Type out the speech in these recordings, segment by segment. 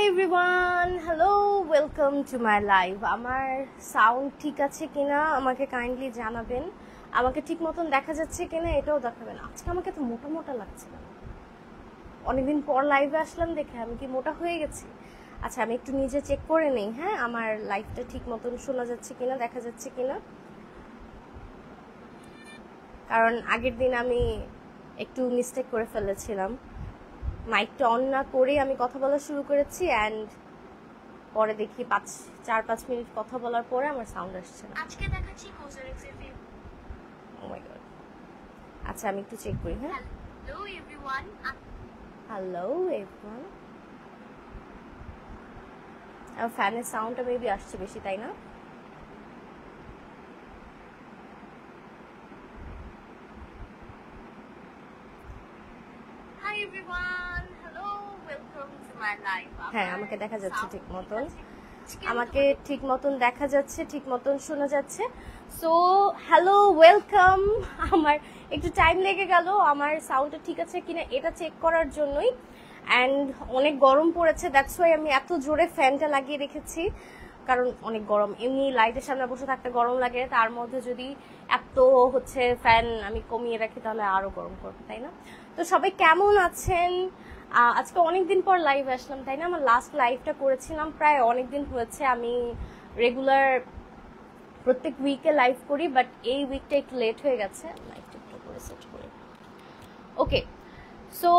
Everyone, hello, welcome to my live. আমার sound ঠিক আছে কিনা আমাকে কাইন্ডলি জানাবেন। আমাকে ঠিক মতন দেখা যাচ্ছে কিনা এটাও দেখাবেন। আজকে আমাকে তো মোটা মোটা লাগছে না, অনেকদিন পর লাইভে আসলাম দেখে আমি কি মোটা হয়ে গেছি? আচ্ছা, আমি একটু নিজে চেক করে নেই। হ্যাঁ, আমার লাইভটা ঠিক মতন শোনা যাচ্ছে কিনা, দেখা যাচ্ছে কিনা, কারণ আগের দিন আমি একটু মিস্টেক করে ফেলেছিলাম। মাইকটা অন না করে আমি কথা বলা শুরু করেছি অ্যান্ড পরে দেখি 4-5 মিনিট কথা বলার পরে আমার সাউন্ড আসছে না। আজকে দেখাচ্ছি কোজারেক্স এর ফিল্ম। O my god. আচ্ছা, আমি একটু চেক করি। হ্যাঁ, হ্যালো এভরিওয়ান। Hello everyone. আমার ফ্যানের সাউন্ডটা মেবি আসছে বেশি, তাই না? Hi everyone, hello, welcome to my live. হ্যাঁ, আমাকে দেখা যাচ্ছে ঠিক মতন, আমাকে ঠিক মতন দেখা যাচ্ছে, ঠিক মতন শোনা যাচ্ছে। So hello, welcome. আমার একটু টাইম লেগে গেল আমার সাউন্ডটা ঠিক আছে কিনা এটা চেক করার জন্যই। অ্যান্ড অনেক গরম পড়েছে, দ্যাটস ওয়াই আমি এত জোরে ফ্যানটা লাগিয়ে রেখেছি, কারণ অনেক গরম। এমনি লাইটের সামনে বসে থাকতে গরম লাগে, তার মধ্যে যদি এত ফ্যান আমি কমিয়ে রাখি তাহলে আরো গরম করবে, তাই না? তো সবাই কেমন আছেন? আজকে অনেকদিন পর লাইভ আসলাম, তাই না? আমার লাস্ট লাইভটা করেছিলাম প্রায় অনেকদিন হয়েছে। আমি রেগুলার প্রত্যেক উইকে লাইভ করি, বাট এই উইকটা একটু লেট হয়ে গেছে। লাইভটা একটু করে সেট করি। ওকে, সো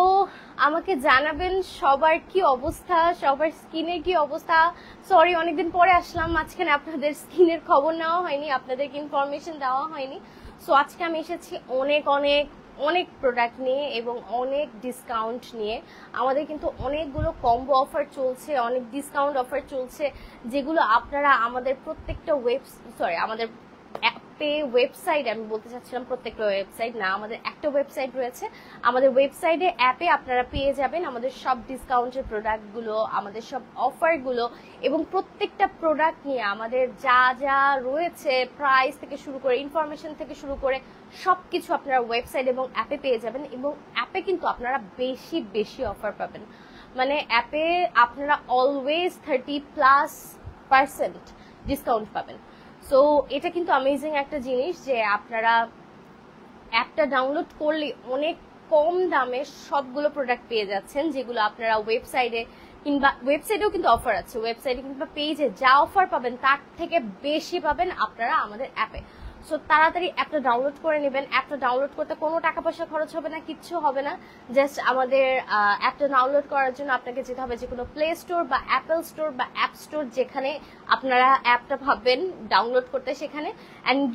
আমাকে জানাবেন সবার কি অবস্থা, সবার স্কিনের কি অবস্থা। সরি, অনেকদিন পরে আসলাম, মাঝখানে আপনাদের স্কিনের খবর নেওয়া হয়নি, আপনাদেরকে ইনফরমেশন দেওয়া হয়নি। সো আজকে আমি এসেছি অনেক অনেক অনেক প্রোডাক্ট নিয়ে এবং অনেক ডিসকাউন্ট নিয়ে। আমাদের কিন্তু অনেকগুলো কম্বো অফার চলছে, অনেক ডিসকাউন্ট অফার চলছে, যেগুলো আপনারা আমাদের প্রত্যেকটা আমাদের অ্যাপে, ওয়েবসাইট, আমি বলতে চাচ্ছিলাম প্রত্যেকটা ওয়েবসাইট না, আমাদের একটা ওয়েবসাইট রয়েছে, আমাদের ওয়েবসাইটে অ্যাপে আপনারা পেয়ে যাবেন আমাদের সব ডিসকাউন্টের প্রোডাক্টগুলো, আমাদের সব অফারগুলো, এবং প্রত্যেকটা প্রোডাক্ট নিয়ে আমাদের যা যা রয়েছে, প্রাইস থেকে শুরু করে, ইনফরমেশন থেকে শুরু করে সবকিছু আপনারা ওয়েবসাইট এবং অ্যাপে পেয়ে যাবেন। এবং অ্যাপে কিন্তু আপনারা বেশি বেশি অফার পাবেন, মানে অ্যাপে আপনারা অলওয়েজ 30+% ডিসকাউন্ট পাবেন। সো এটা কিন্তু অ্যামেজিং একটা জিনিস যে আপনারা অ্যাপটা ডাউনলোড করলে অনেক কম দামে সবগুলো প্রোডাক্ট পেয়ে যাচ্ছেন, যেগুলো আপনারা ওয়েবসাইটে কিংবা ওয়েবসাইটেও কিন্তু অফার আছে, ওয়েবসাইটে কিংবা পেজে যা অফার পাবেন তার থেকে বেশি পাবেন আপনারা আমাদের অ্যাপে। সো তাড়াতাড়ি অ্যাপটা ডাউনলোড করে নেবেন। অ্যাপটা ডাউনলোড করতে কোনো টাকা পয়সা খরচ হবে না, কিচ্ছু হবে না। জাস্ট আমাদের অ্যাপটা ডাউনলোড করার জন্য আপনাকে যেতে হবে যে কোনো প্লে স্টোর বা অ্যাপেল স্টোর বা অ্যাপ স্টোর, যেখানে আপনারা অ্যাপটা ভাববেন ডাউনলোড করতে, সেখানে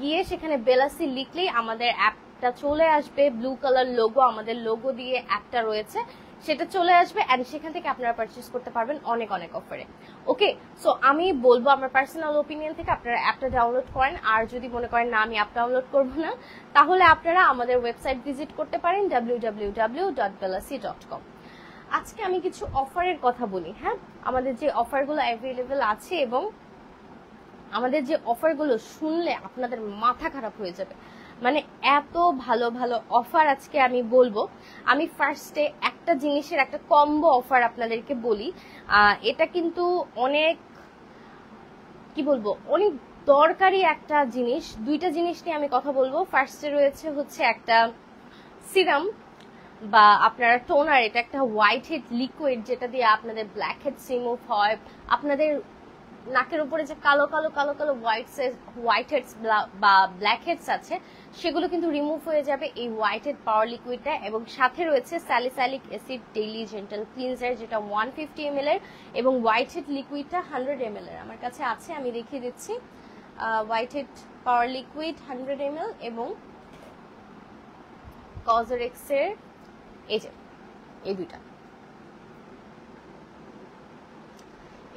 গিয়ে সেখানে বেলাসি লিখলেই আমাদের অ্যাপটা চলে আসবে। ব্লু কালার লোগো, আমাদের লোগো দিয়ে অ্যাপটা রয়েছে, সেটা চলে আসবে অ্যান্ড সেখান থেকে আপনারা পারচেস করতে পারবেন অনেক অনেক অফারে। ওকে, সো আমি বলবো আমার পার্সোনাল ওপিনিয়ন থেকে আপনারা অ্যাপটা ডাউনলোড করেন। আর যদি মনে করেন না আমি অ্যাপ ডাউনলোড করবো না, তাহলে আপনারা আমাদের ওয়েবসাইট ভিজিট করতে পারেন www.belasi.com। আজকে আমি কিছু অফারের কথা বলি। হ্যাঁ, আমাদের যে অফারগুলো অ্যাভেলেবেল আছে এবং আমাদের যে অফারগুলো শুনলে আপনাদের মাথা খারাপ হয়ে যাবে, মানে এত ভালো ভালো অফার আজকে আমি বলবো। আমি ফার্স্টে একটা জিনিসের একটা কম্বো অফার আপনাদেরকে বলি। এটা কিন্তু অনেক কি বলবো, অনেক দরকারি একটা জিনিস। দুইটা জিনিস নিয়ে আমি কথা বলবো। ফার্স্টে রয়েছে হচ্ছে একটা সিরাম বা আপনারা টোনার, এটা একটা হোয়াইট হেড লিকুইড, যেটা দিয়ে আপনাদের ব্ল্যাক হেডস রিমুভ হয়। আপনাদের নাকের উপরে যে কালো কালো কালো কালো হোয়াইট হেডস বা ব্ল্যাক হেডস আছে, সেগুলো কিন্তু রিমুভ হয়ে যাবে এই হোয়াইট হেড পাওয়ার লিকুইডটা। এবং সাথে রয়েছে salicylic acid daily gentle cleanser, যেটা 150 ml এর, এবং হোয়াইট হেড লিকুইডটা 100 ml এর আমার কাছে আছে, আমি দেখিয়ে দিচ্ছি। হোয়াইট হেড পাওয়ার লিকুইড 100 ml এবং কজারেক্স এর এই দুইটা।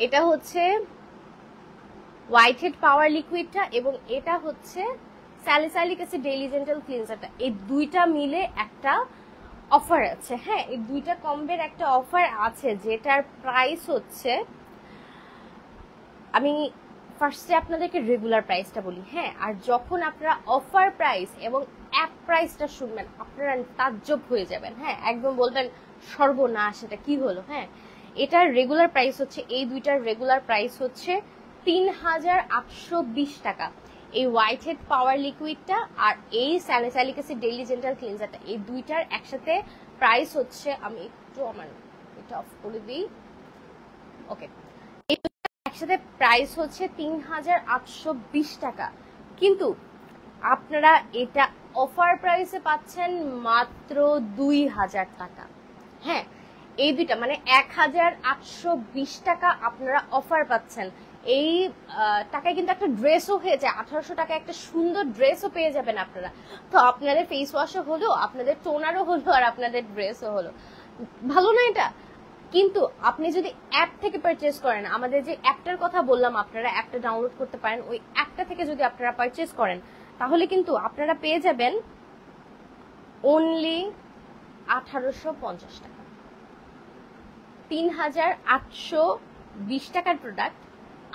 এটা হচ্ছে হোয়াইট হেড পাওয়ার লিকুইডটা এবং এটা হচ্ছে স্যালিসাইলিক অ্যাসিড ডেইলি জেন্টাল ক্লিনজারটা। এই দুইটা মিলে একটা অফার আছে। হ্যাঁ, এই দুইটা কম্বের একটা অফার আছে, যেটার প্রাইস হচ্ছে, আমি ফার্স্টে আপনাদেরকে রেগুলার প্রাইসটা বলি। হ্যাঁ, আর যখন আপনারা অফার প্রাইস এবং অ্যাপ প্রাইসটা শুনবেন আপনারা তাজ্জব হয়ে যাবেন। হ্যাঁ, একদম বলবেন সর্বনাশ, এটা কি হলো। হ্যাঁ, এটার রেগুলার প্রাইস হচ্ছে, এই দুইটার রেগুলার প্রাইস হচ্ছে ৩,৮২০ টাকা। এই হোয়াইট হেড পাওয়ার লিকুইডটা আর এই স্যালিসাইলিক অ্যাসিড ডেইলি জেন্টাল ক্লিনজারটা, এই দুইটার একসাথে প্রাইস হচ্ছে, আমি একটু আমার এটা অফ করে দিই। ওকে, এই একসাথে প্রাইস হচ্ছে ৩,৮২০ টাকা, কিন্তু আপনারা এটা অফার প্রাইসে পাচ্ছেন মাত্র ২,০০০ টাকা। হ্যাঁ, এই দুইটা মানে ১,৮২০ টাকা আপনারা অফার পাচ্ছেন। এই টাকায় কিন্তু একটা ড্রেসও হয়ে যায়, ১৮০০ টাকা একটা সুন্দর ড্রেসও পেয়ে যাবেন আপনারা। তো আপনাদের ফেস ওয়াশও হলো, আপনাদের টোনারও হলো, আর আপনাদের ড্রেসও হলো। ভালো না এটা? কিন্তু আপনি যদি অ্যাপ থেকে পারচেজ করেন, আমাদের যে অ্যাপটার কথা বললাম, আপনারা অ্যাপটা ডাউনলোড করতে পারেন, ওই অ্যাপটা থেকে যদি আপনারা পারচেজ করেন তাহলে কিন্তু আপনারা পেয়ে যাবেন অনলি ১৮৫০ টাকা। ৩,৮২০ টাকার প্রোডাক্ট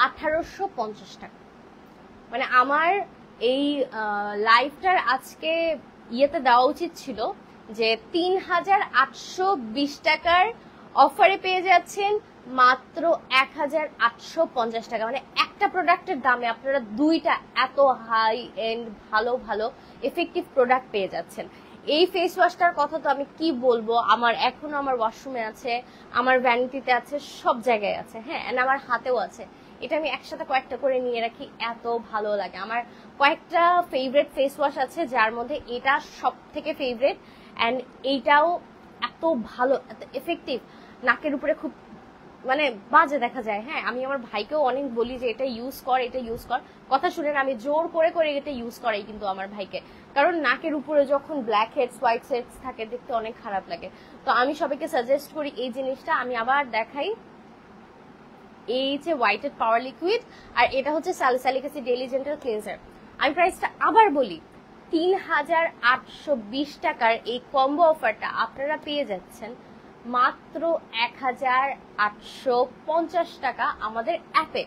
১৮৫০ টাকা। মানে আমার এই লাইফটার আজকে ইয়েতে দেওয়া উচিত ছিল যে ৩,৮২০ টাকার অফারে পেয়ে যাচ্ছেন মাত্র ১,৮৫০ টাকা। মানে একটা প্রোডাক্টের দামে আপনারা দুইটা এত হাই এন্ড ভালো ভালো এফেক্টিভ প্রোডাক্ট পেয়ে যাচ্ছেন। এই ফেস ওয়াশটার কথা তো আমি কি বলবো, আমার এখনো আমার ওয়াশরুমে আছে, আমার ভ্যানিটিতে আছে, সব জায়গায় আছে। হ্যাঁ, এন্ড আমার হাতেও আছে। এটা আমি একসাথে কয়েকটা করে নিয়ে রাখি, এত ভালো লাগে আমার। কয়েকটা ফেভারিট ফেস ওয়াশ আছে যার মধ্যে এটা সব থেকে ফেভারিট, অ্যান্ড এইটাও এত ভালো, এত এফেক্টিভ, নাকের উপরে খুব মানে বাজে দেখা যায়। হ্যাঁ, আমি আমার ভাইকেও অনেক বলি যে এটা ইউজ কর, এটা ইউজ কর, কথা শুনেন আমি জোর করে করে এটা ইউজ করাই কিন্তু আমার ভাইকে, কারণ নাকের উপরে যখন ব্ল্যাক হেডস হোয়াইট হেডস থাকে দেখতে অনেক খারাপ লাগে। তো আমি সবাইকে সাজেস্ট করি এই জিনিসটা। আমি আবার দেখাই, এই যে হোয়াইট হেড পাওয়ার লিকুইড, আর এটা হচ্ছে salicylic acid daily gentle cleanser. আমি প্রাইসটা আবার বলি, ৩,৮২০ টাকার এই কম্বো অফারটা আপনারা পেয়ে যাচ্ছেন মাত্র ১,৮৫০ টাকা আমাদের অ্যাপে।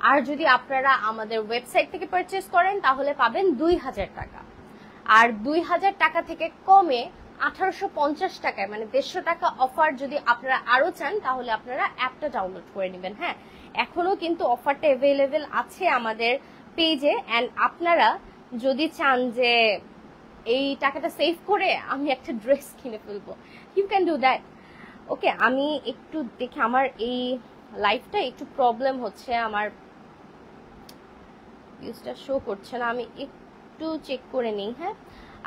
আর যদি আপনারা আমাদের ওয়েবসাইট থেকে পারচেজ করেন তাহলে পাবেন ২,০০০ টাকা। আর ২,০০০ টাকা থেকে কমে ১৮৫০ টাকায়, মানে ১৫০ টাকা অফার যদি আপনারা আরো চান তাহলে আপনারা অ্যাপটা ডাউনলোড করে নেবেন। হ্যাঁ, এখনো কিন্তু অফারটা অ্যাভেলেবেল আছে আমাদের পেজে, অ্যান্ড আপনারা যদি চান যে এই টাকাটা সেভ করে আমি একটা ড্রেস কিনে ফেলবো, ইউ ক্যান ডু দ্যাট। ওকে, আমি একটু দেখি, আমার এই লাইফটা একটু প্রবলেম হচ্ছে, আমার ভিউজটা শো করছে না, আমি একটু চেক করে নিই। হ্যাঁ,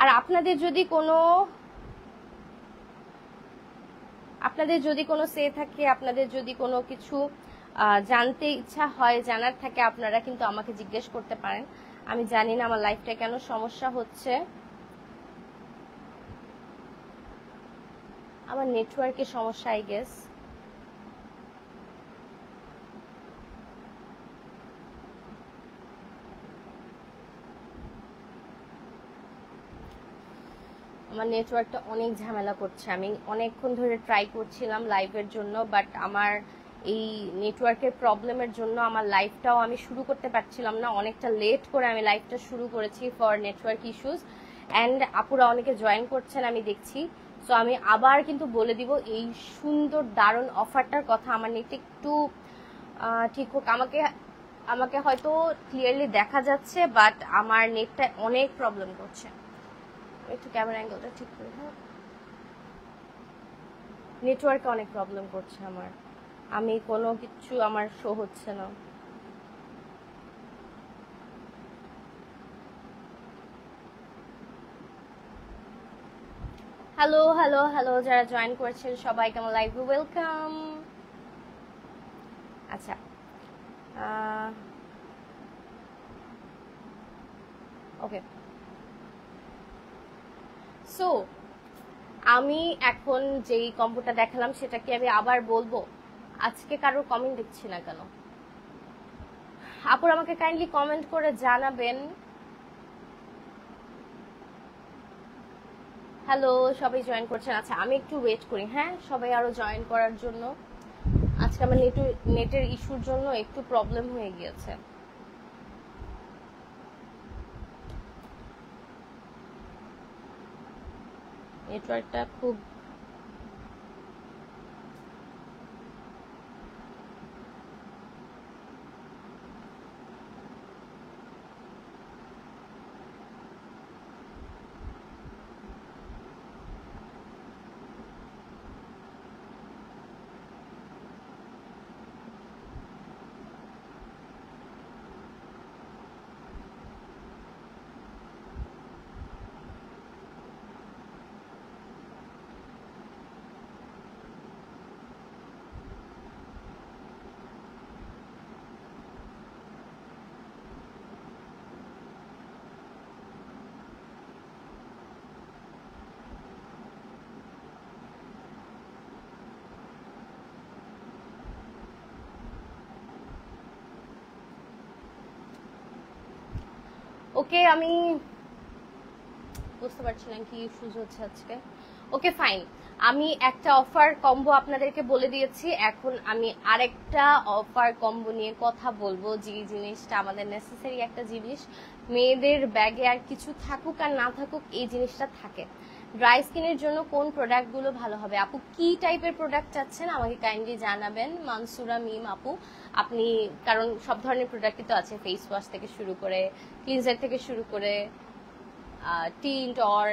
আর আপনাদের যদি কোনো সে থাকে, আপনাদের যদি কোনো কিছু জানতে ইচ্ছা হয়, জানার থাকে, আপনারা কিন্তু আমাকে জিজ্ঞেস করতে পারেন। আমি জানি না আমার লাইফটা কেন সমস্যা হচ্ছে, আমার নেটওয়ার্কের সমস্যা আই গেস। আমার নেটওয়ার্কটা অনেক ঝামেলা করছে, আমি অনেকক্ষণ ধরে ট্রাই করছিলাম লাইভের জন্য, বাট আমার এই নেটওয়ার্কের প্রবলেমের জন্য আমার লাইভটাও আমি শুরু করতে পারছিলাম না। অনেকটা লেট করে আমি লাইভটা শুরু করেছি ফর নেটওয়ার্ক ইস্যুস, অ্যান্ড আপুরা অনেকে জয়েন করছেন আমি দেখছি। সো আমি আবার কিন্তু বলে দিব এই সুন্দর দারুণ অফারটার কথা। আমার নেটে একটু ঠিক হোক, আমাকে হয়তো ক্লিয়ারলি দেখা যাচ্ছে, বাট আমার নেটটা অনেক প্রবলেম করছে। একটু ক্যামেরা অ্যাঙ্গেলটা ঠিক করি। হ্যাঁ, নেটওয়ার্কে অনেক প্রবলেম করছে আমার, আমি কোনো কিছু আমার শো হচ্ছে না। হ্যালো হ্যালো হ্যালো, যারা জয়েন করেছেন সবাইকে আমার লাইভে ওয়েলকাম। আচ্ছা, ওকে, সো আমি এখন যেই কম্বোটা দেখালাম সেটা কি আমি আবার বলবো? আজকে কারোর কমেন্ট দেখছি না কেন? আপুর আমাকে কাইন্ডলি কমেন্ট করে জানাবেন। হ্যালো, সবাই জয়েন করছেন। আচ্ছা, আমি একটু ওয়েট করি। হ্যাঁ, সবাই আরো জয়েন করার জন্য। আজকে আমার নেটের ইস্যুর জন্য একটু প্রবলেম হয়ে গিয়েছে। নেটওয়ার্কটা খুব ওকে, আমি বুঝতে পারছি না কি ইস্যুজ হচ্ছে আজকে। ওকে ফাইন, আমি একটা অফার কম্বো আপনাদেরকে বলে দিয়েছি, এখন আমি আরেকটা অফার কম্বো নিয়ে কথা বলবো, যে জিনিসটা আমাদের নেসেসারি একটা জিনিস, মেয়েদের ব্যাগে আর কিছু থাকুক আর না থাকুক এই জিনিসটা থাকে। ড্রাই স্কিনের জন্য কোন প্রোডাক্টগুলো ভালো হবে? আপু কি টাইপের প্রোডাক্ট চাচ্ছেন আমাকে কাইন্ডলি জানাবেন। মানসুরা মিম আপু, আপনি, কারণ সব ধরনের প্রোডাক্টই তো আছে, ফেস ওয়াশ থেকে শুরু করে, ক্লিনজার থেকে শুরু করে, টিন্ট অর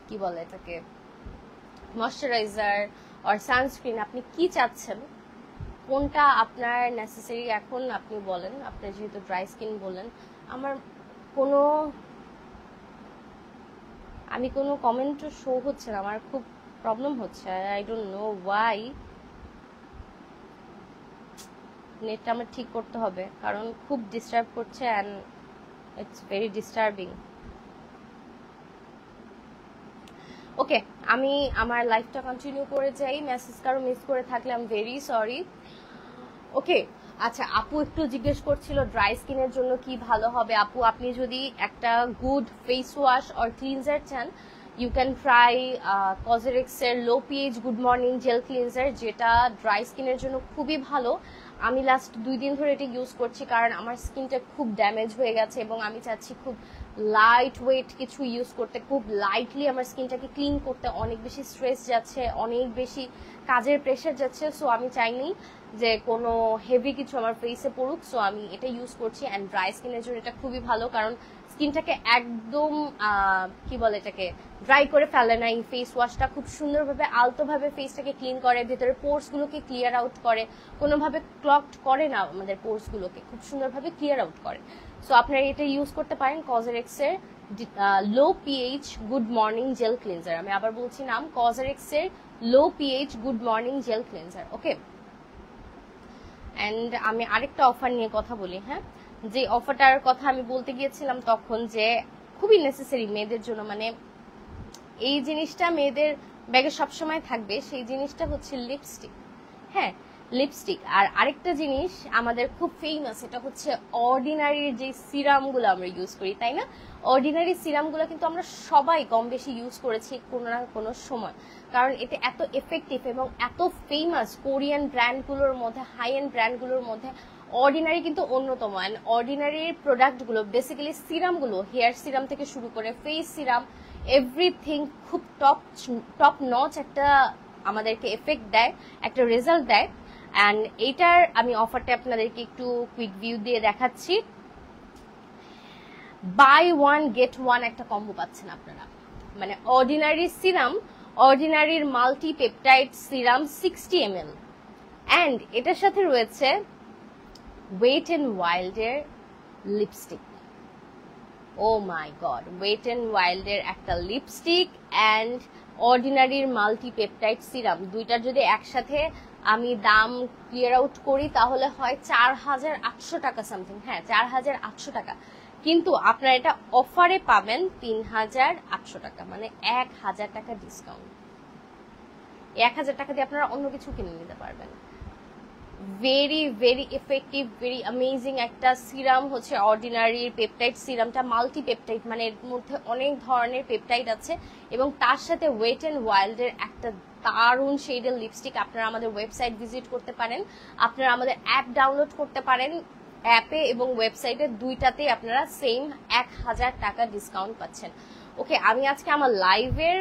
কি বলে এটাকে, ময়শ্চারাইজার অর সানস্ক্রিন, আপনি কি চাচ্ছেন, কোনটা আপনার নেসেসারি এখন আপনি বলেন। আপনার যেহেতু ড্রাই স্কিন বলেন, আমার কোনো কমেন্টও শো হচ্ছে না, আমার খুব প্রবলেম হচ্ছে, আই ডোন্ট নো ওয়াই। নেটটা আমার ঠিক করতে হবে, কারণ খুব ডিস্টার্ব করছে অ্যান্ড ইটস ভেরি ডিস্টার্বিং। ওকে, আমি আমার লাইফটা কন্টিনিউ করে যাই, মেসেজ কারো মিস করে থাকলে আই এম ভেরি সরি। ওকে, আচ্ছা, আপু একটু জিজ্ঞেস করছিল ড্রাই স্কিনের জন্য কি ভালো হবে। আপু, আপনি যদি একটা good face wash or cleanser চান, ইউ ক্যান ট্রাই কজেরিক্সের low pH good morning gel cleanser, যেটা ড্রাই স্কিনের জন্য খুবই ভালো। আমি লাস্ট 2 দিন ধরে এটি ইউজ করছি, কারণ আমার স্কিনটা খুব ড্যামেজ হয়ে গেছে এবং আমি চাচ্ছি খুব লাইট ওয়েট কিছু ইউজ করতে, খুব লাইটলি আমার স্কিনটাকে ক্লিন করতে। অনেক বেশি স্ট্রেস যাচ্ছে, অনেক বেশি কাজের প্রেশার যাচ্ছে, সো আমি চাইনি যে কোনো হেভি কিছু আমার ফেসে পড়ুক, সো আমি এটা ইউজ করছি। অ্যান্ড ড্রাই স্কিনের জন্য এটা খুবই ভালো, কারণ স্কিনটাকে একদম কি বলে এটাকে, ড্রাই করে ফেলে না এই ফেস ওয়াশটা, খুব সুন্দরভাবে আলতোভাবে ফেসটাকে ক্লিন করে, ভেতরে পোর্সগুলোকে ক্লিয়ার আউট করে, কোনোভাবে ক্লগড করে না আমাদের পোর্সগুলোকে, খুব সুন্দরভাবে ক্লিয়ার আউট করে। সো আপনারা এটা ইউজ করতে পারেন, কজেরিক্সের low pH good morning gel cleanser. আমি আবার বলছি নাম, কজেরিক্সের low pH good morning gel cleanser. Okay, and আমি আরেকটা অফার নিয়ে কথা বলি। হ্যাঁ, যে অফারটার কথা আমি বলতে গিয়েছিলাম তখন, যে খুবই নেসেসারি মেয়েদের জন্য, মানে এই জিনিসটা মেয়েদের ব্যাগে সবসময় থাকবে, সেই জিনিসটা হচ্ছে লিপস্টিক। হ্যাঁ, লিপস্টিক। আর আরেকটা জিনিস আমাদের খুব ফেমাস, এটা হচ্ছে অর্ডিনারির যে সিরামগুলো আমরা ইউজ করি, তাই না? অর্ডিনারি সিরামগুলো কিন্তু আমরা সবাই কম বেশি ইউজ করেছি কোনো না কোনো সময়, কারণ এটা এত এফেক্টিভ এবং এত ফেমাস। কোরিয়ান ব্র্যান্ডগুলোর মধ্যে, হাই এন্ড ব্র্যান্ডগুলোর মধ্যে অর্ডিনারি কিন্তু অন্যতম। অ্যান্ড অর্ডিনারির প্রোডাক্টগুলো, বেসিক্যালি সিরামগুলো, হেয়ার সিরাম থেকে শুরু করে ফেস সিরাম, এভরিথিং খুব টপ নচ একটা আমাদেরকে এফেক্ট দেয়, একটা রেজাল্ট দেয়। অ্যান্ড এইটার আমি অফারটা আপনাদেরকে একটু কুইক ভিউ দিয়ে দেখাচ্ছি। বাই ওয়ান গেট ওয়ান একটা কম্বো পাচ্ছেন আপনারা, মানে অর্ডিনারি সিরাম, অর্ডিনারির multi peptide serum 60 ml, and এটার সাথে রয়েছে ওয়েট এন্ড ওয়াইল্ডের lipstick. Oh my God, wet and ওয়াইল্ডের একটা লিপস্টিক অ্যান্ড অর্ডিনারির মাল্টি পেপটাইড সিরাম, দুইটার যদি একসাথে আমি দাম ক্লিয়ার আউট করি তাহলে হয় 4800 টাকা সামথিং। হ্যাঁ, 4800 টাকা, কিন্তু আপনারা এটা অফারে পাবেন 3800 টাকা, মানে 1000 টাকা ডিসকাউন্ট। 1000 টাকা দিয়ে আপনারা অন্য কিছু কিনে নিতে পারবেন। Very very effective, very amazing একটা সিরাম হচ্ছে অর্ডিনারির পেপটাইড সিরামটা। মাল্টি পেপটাইড, মানে এর মধ্যে অনেক ধরনের পেপটাইড আছে, এবং তার সাথে ওয়েট এন্ড ওয়াইল্ডের একটা দারুণ শেডের লিপস্টিক। আপনারা আমাদের ওয়েবসাইট ভিজিট করতে পারেন, আপনারা আমাদের অ্যাপ ডাউনলোড করতে পারেন, অ্যাপে এবং ওয়েবসাইটে দুইটাতেই আপনারা সেম 1000 টাকা ডিসকাউন্ট পাচ্ছেন। ওকে, আমি আজকে আমার লাইভের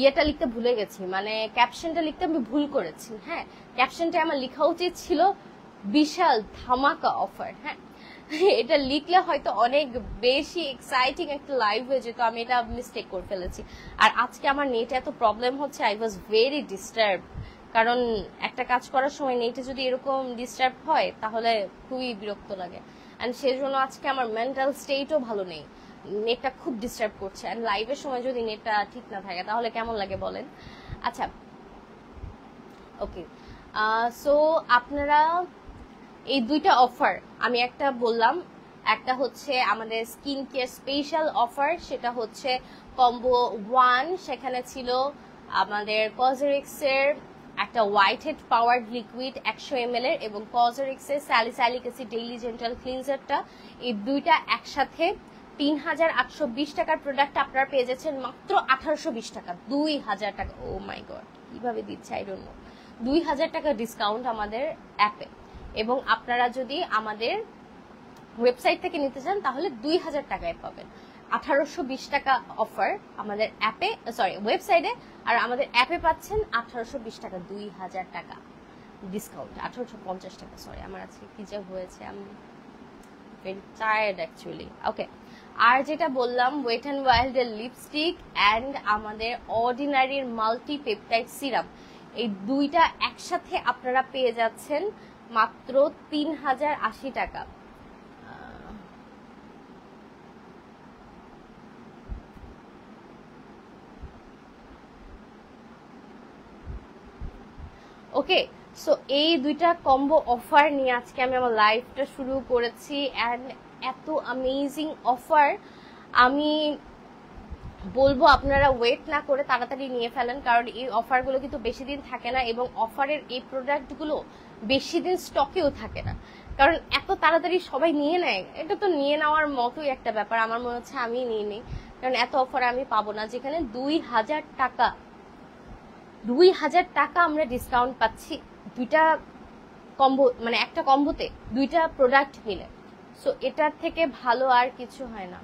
ইয়েটা লিখতে ভুলে গেছি, মানে ক্যাপশনটা লিখতে আমি ভুল করেছি। হ্যাঁ, ক্যাপশনটা আমার লেখা উচিত ছিল বিশাল ধামাকা অফার। হ্যাঁ, এটা লিখলে হয়তো অনেক বেশি এক্সাইটিং একটা লাইভ হয়ে যেত, আমি এটা মিস্টেক করে ফেলেছি। আর আজকে আমার নেটে এত প্রবলেম হচ্ছে, আই ওয়াজ ভেরি ডিস্টার্ব, কারণ একটা কাজ করার সময় নেটে যদি এরকম ডিস্টার্ব হয় তাহলে খুবই বিরক্ত লাগে। অ্যান্ড সেজন্য আজকে আমার মেন্টাল স্টেটও ভালো নেই, নেটটা খুব ডিস্টার্ব করছে। অ্যান্ড লাইভের সময় যদি নেটটা ঠিক না থাকে তাহলে কেমন লাগে বলেন? আচ্ছা, ওকে, সো আপনারা এই দুইটা অফার আমি একটা বললাম, একটা হচ্ছে আমাদের স্কিন কেয়ার স্পেশাল অফার, সেটা হচ্ছে কম্বো 1, সেখানে ছিল আমাদের কজেরিক্সের একটা white head powered liquid 100 ml এর এবং কজরিক্সের স্যালিসাইলিক অ্যাসিড ডেইলি জেন্টাল ক্লিনজারটা, এই দুইটা একসাথে 3820 টাকার প্রোডাক্ট আপনারা পেয়ে যাচ্ছেন মাত্র 1820 টাকা। 2000 টাকা, ও মাই গড, কিভাবে দিচ্ছে আই ডোন্ট নো। 2000 টাকা ডিসকাউন্ট আমাদের অ্যাপে, এবং আপনারা যদি আমাদের ওয়েবসাইট থেকে নিতে চান তাহলে 2000 টাকায় পাবেন। 1820 টাকা অফার আমাদের অ্যাপে, সরি ওয়েবসাইটে, আর আমাদের অ্যাপে পাচ্ছেন 1820 টাকা। 2000 টাকা ডিসকাউন্ট, 1850 টাকা। সরি, আমার আজকে কি যে হয়েছে, আমি ভেরি টায়ার্ড অ্যাকচুয়ালি। ওকে, আর যেটা বললাম ওয়েট অ্যান্ড ওয়াইল্ড এর লিপস্টিক অ্যান্ড আমাদের অর্ডিনারির মাল্টি পেপটাইড সিরাম, এই দুইটা একসাথে আপনারা পেয়ে যাচ্ছেন মাত্র 3080 টাকা। ওকে, সো এই দুইটা কম্বো অফার নিয়ে আজকে আমি আমার লাইভটা শুরু করেছি, অ্যান্ড এত অ্যামেজিং অফার, আমি বলবো আপনারা ওয়েট না করে তাড়াতাড়ি নিয়ে ফেলেন, কারণ এই অফারগুলো কিন্তু বেশি দিন থাকে না, এবং অফারের এই প্রোডাক্টগুলো বেশি দিন স্টকেও থাকে না, কারণ এত তাড়াতাড়ি সবাই নিয়ে নেয়। এটা তো নিয়ে নেওয়ার মতোই একটা ব্যাপার, আমার মনে হচ্ছে আমি নিয়ে নিই, কারণ এত অফার আমি পাবো না, যেখানে 2000 টাকা আমরা ডিসকাউন্ট পাচ্ছি দুইটা কম্বো, মানে একটা কম্বোতে দুইটা প্রোডাক্ট মিলে। সো এটার থেকে ভালো আর কিছু হয় না।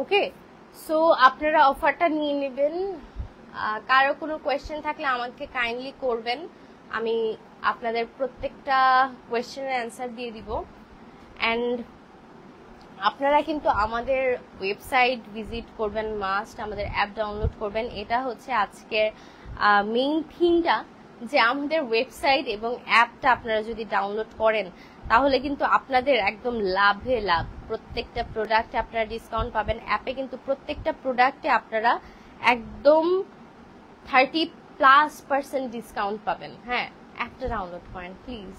ওকে, সো আপনারা অফারটা নিয়ে নেবেন। কারো কোনো কোয়েশ্চেন থাকলে আমাকে কাইন্ডলি করবেন, আমি আপনাদের প্রত্যেকটা কোয়েশ্চেনের অ্যান্সার দিয়ে দিব। অ্যান্ড আপনারা কিন্তু আমাদের ওয়েবসাইট ভিজিট করবেন মাস্ট, আমাদের অ্যাপ ডাউনলোড করবেন। এটা হচ্ছে আজকের মেইন থিমটা, যে আমাদের ওয়েবসাইট এবং অ্যাপটা আপনারা যদি ডাউনলোড করেন তাহলে কিন্তু আপনাদের একদম লাভে লাভ। প্রত্যেকটা প্রোডাক্টে আপনারা ডিসকাউন্ট পাবেন। অ্যাপে কিন্তু প্রত্যেকটা প্রোডাক্টে আপনারা একদম 30+% ডিসকাউন্ট পাবেন। হ্যাঁ, অ্যাপটা ডাউনলোড করেন প্লিজ।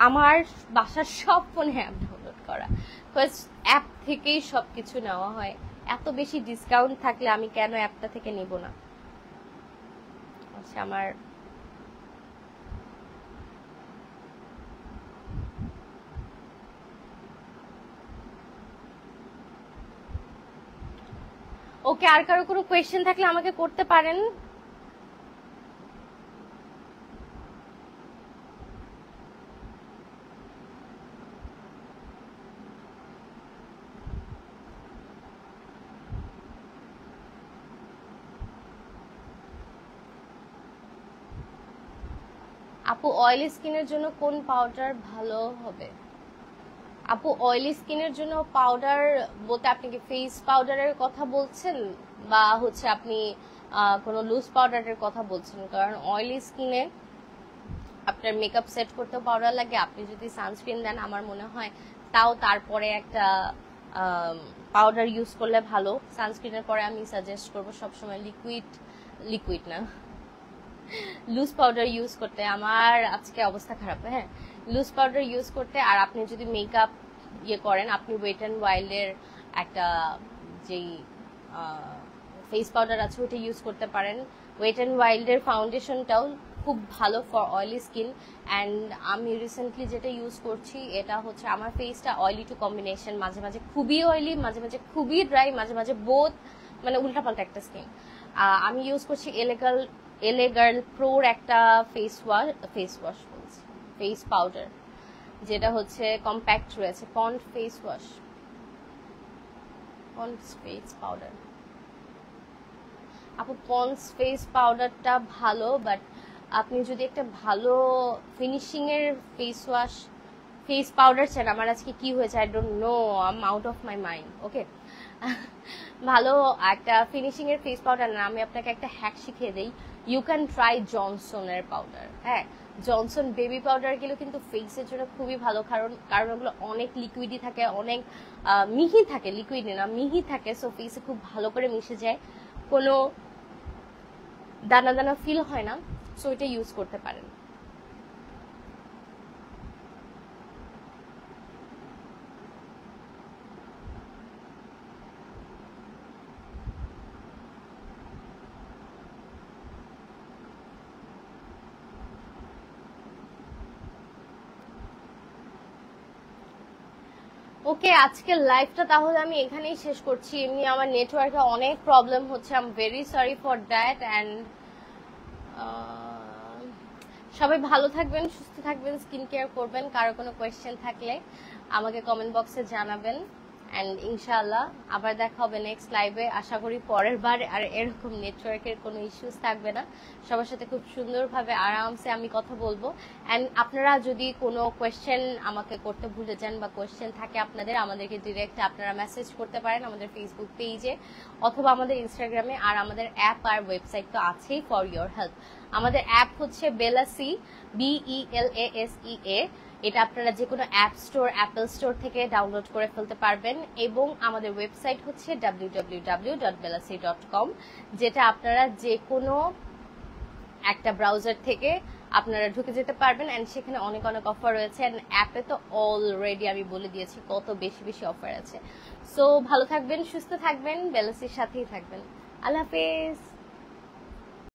আমার বাসার সব ফোনে অ্যাপ ডাউনলোড করা, বিকজ অ্যাপ থেকেই সবকিছু নেওয়া হয়। এত বেশি ডিসকাউন্ট থাকলে আমি কেন অ্যাপটা থেকে নিব না? আচ্ছা, আমার ওকে, আর কারো কোনো কোয়েশ্চেন থাকলে আমাকে করতে পারেন। আপু, অয়েলি স্কিনের জন্য কোন পাউডার ভালো হবে? আপু, অয়েলি স্কিনের জন্য পাউডার বলতে আপনি কি ফেস পাউডারের কথা বলছেন, বা হচ্ছে আপনি কোনো লুজ পাউডারের কথা বলছেন? কারণ অয়েলি স্কিনে আপনার মেকআপ সেট করতেও পাউডার লাগে, আপনি যদি সানস্ক্রিন দেন আমার মনে হয় তাও তারপরে একটা পাউডার ইউজ করলে ভালো। সানস্ক্রিনের পরে আমি সাজেস্ট করবো সবসময় লিকুইড না, লুজ পাউডার ইউজ করতে। আমার আজকে অবস্থা খারাপ, হ্যাঁ, লুজ পাউডার ইউজ করতে। আর আপনি যদি মেকআপ করেন, আপনি ওয়েট অ্যান্ড ওয়াইল্ডের একটা যেই ফেস পাউডার আছে ওটা ইউজ করতে পারেন। ওয়েট অ্যান্ড ওয়াইল্ডের ফাউন্ডেশনটাও খুব ভালো ফর অয়েলি স্কিন। অ্যান্ড আমি রিসেন্টলি যেটা ইউজ করছি, এটা হচ্ছে আমার ফেসটা অয়েলি টু কম্বিনেশন, মাঝে মাঝে খুবই অয়েলি, মাঝে মাঝে খুবই ড্রাই, মাঝে মাঝে বোথ, মানে উল্টাপাল্টা একটা স্কিন। আমি ইউজ করছি এলে গার্ল প্রোর একটা ফেস পাউডার, যেটা হচ্ছে কম্প্যাক্ট রয়েছে, পন্ড ফেস পাউডার। আপু, পন্ডস ফেস পাউডারটা ভালো, বাট আপনি যদি একটা ভালো ফিনিশিং এর ফেস পাউডার চান, আমার আজকে কি হয়েছে I don't know, I am out of my mind. Okay, ভালো একটা ফিনিশিং এর ফেস পাউডার না, আমি আপনাকে একটা হ্যাক শিখিয়ে দেই। ইউ ক্যান ট্রাই জনসনের পাউডার। হ্যাঁ, জনসন বেবি পাউডার গুলো কিন্তু ফেসের জন্য খুবই ভালো, কারণ ওগুলো অনেক লিকুইডই থাকে, অনেক মিহি থাকে, লিকুইড না মিহি থাকে, সো ফেসে খুব ভালো করে মিশে যায়, কোনো দানা দানা ফিল হয় না। সো এটা ইউজ করতে পারেন। ওকে, আজকের লাইভটা তাহলে আমি এখানেই শেষ করছি। এমনি আমার নেটওয়ার্কে অনেক প্রবলেম হচ্ছে, I am very sorry for that. And সবাই ভালো থাকবেন, সুস্থ থাকবেন, স্কিন কেয়ার করবেন। কারো কোনো কোয়েশ্চেন থাকলে আমাকে কমেন্ট বক্সে জানাবেন। অ্যান্ড ইনশাআল্লাহ আবার দেখা হবে নেক্সট লাইভে। আশা করি পরের বার আর এরকম নেটওয়ার্কের কোনো ইস্যুস থাকবে না, সবার সাথে খুব সুন্দরভাবে আরামসে আমি কথা বলবো। অ্যান্ড আপনারা যদি কোনো কোয়েশ্চেন আমাকে করতে ভুলে যান বা কোয়েশ্চেন থাকে আপনাদের, আমাদেরকে ডিরেক্ট আপনারা মেসেজ করতে পারেন আমাদের ফেসবুক পেজে অথবা আমাদের ইনস্টাগ্রামে। আর আমাদের অ্যাপ আর ওয়েবসাইট তো আছেই ফর ইয়োর হেল্প। আমাদের অ্যাপ হচ্ছে বেলাসি, BELASEA। এটা আপনারা যে কোনো অ্যাপ স্টোর, অ্যাপল স্টোর থেকে ডাউনলোড করে ফেলতে পারবেন। এবং আমাদের ওয়েবসাইট হচ্ছে www.belasi.com, যেটা আপনারা যে কোনো একটা ব্রাউজার থেকে আপনারা ঢুকে যেতে পারবেন। অ্যান্ড সেখানে অনেক অনেক অফার রয়েছে। অ্যান্ড অ্যাপে তো অলরেডি আমি বলে দিয়েছি কত বেশি বেশি অফার আছে। সো ভালো থাকবেন, সুস্থ থাকবেন, বেলাসির সাথেই থাকবেন। আল্লাহ হাফেজ।